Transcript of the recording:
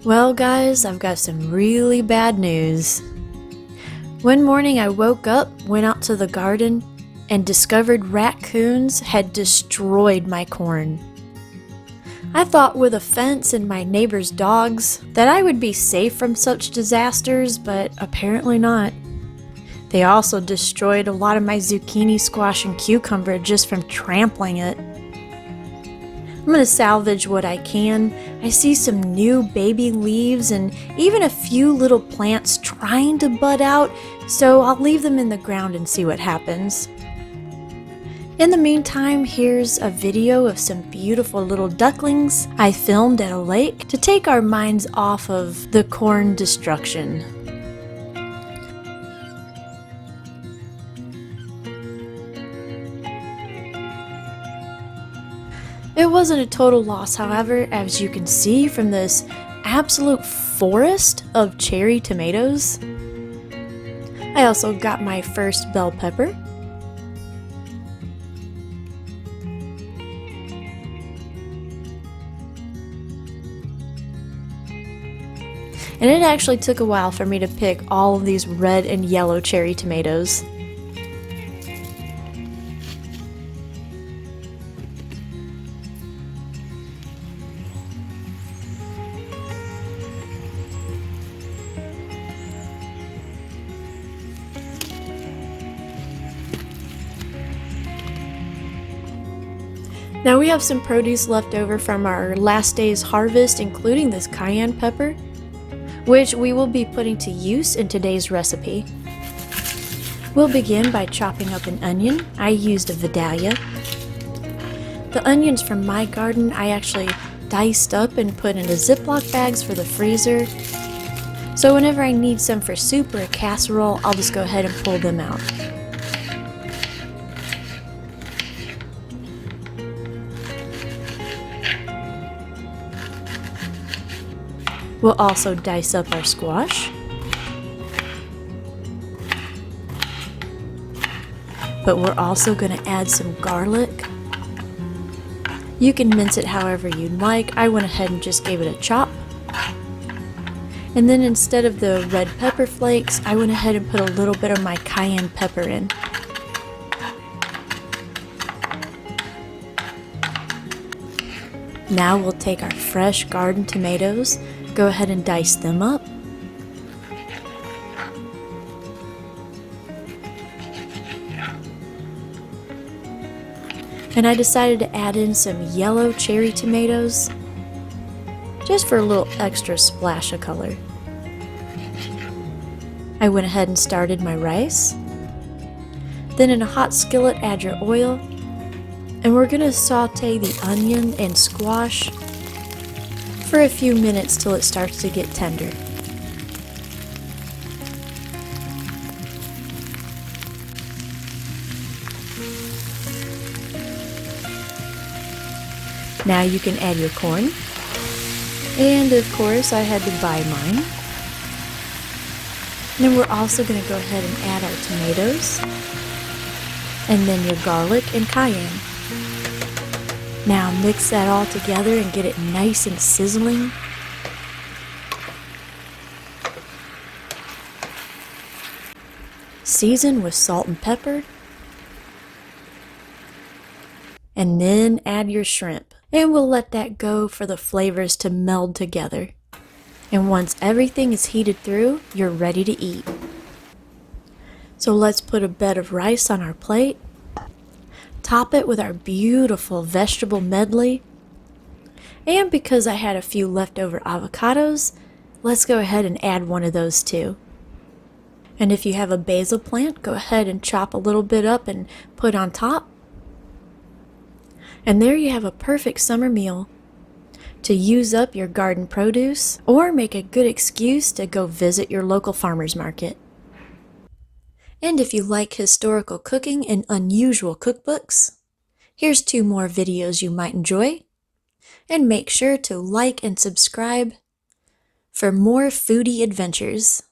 Well guys, I've got some really bad news. One morning I woke up, went out to the garden, and discovered raccoons had destroyed my corn. I thought with a fence and my neighbor's dogs that I would be safe from such disasters, but apparently not. They also destroyed a lot of my zucchini, squash, and cucumber just from trampling it. I'm gonna salvage what I can. I see some new baby leaves and even a few little plants trying to bud out, so I'll leave them in the ground and see what happens. In the meantime, here's a video of some beautiful little ducklings I filmed at a lake to take our minds off of the corn destruction. It wasn't a total loss, however, as you can see from this absolute forest of cherry tomatoes. I also got my first bell pepper. And it actually took a while for me to pick all of these red and yellow cherry tomatoes. Now we have some produce left over from our last day's harvest, including this cayenne pepper, which we will be putting to use in today's recipe. We'll begin by chopping up an onion. I used a Vidalia. The onions from my garden I actually diced up and put into Ziploc bags for the freezer. So whenever I need some for soup or a casserole, I'll just go ahead and pull them out. We'll also dice up our squash. But we're also going to add some garlic. You can mince it however you'd like. I went ahead and just gave it a chop. And then instead of the red pepper flakes, I went ahead and put a little bit of my cayenne pepper in. Now we'll take our fresh garden tomatoes, go ahead and dice them up. And I decided to add in some yellow cherry tomatoes, just for a little extra splash of color. I went ahead and started my rice. Then in a hot skillet, add your oil. And we're going to saute the onion and squash for a few minutes till it starts to get tender. Now you can add your corn. And of course I had to buy mine. And then we're also going to go ahead and add our tomatoes. And then your garlic and cayenne. Now mix that all together and get it nice and sizzling. Season with salt and pepper. And then add your shrimp. And we'll let that go for the flavors to meld together. And once everything is heated through, you're ready to eat. So let's put a bed of rice on our plate. Top it with our beautiful vegetable medley. And because I had a few leftover avocados, let's go ahead and add one of those too. And if you have a basil plant, go ahead and chop a little bit up and put on top. And there you have a perfect summer meal to use up your garden produce or make a good excuse to go visit your local farmer's market. And if you like historical cooking and unusual cookbooks, here's 2 more videos you might enjoy. And make sure to like and subscribe for more foodie adventures.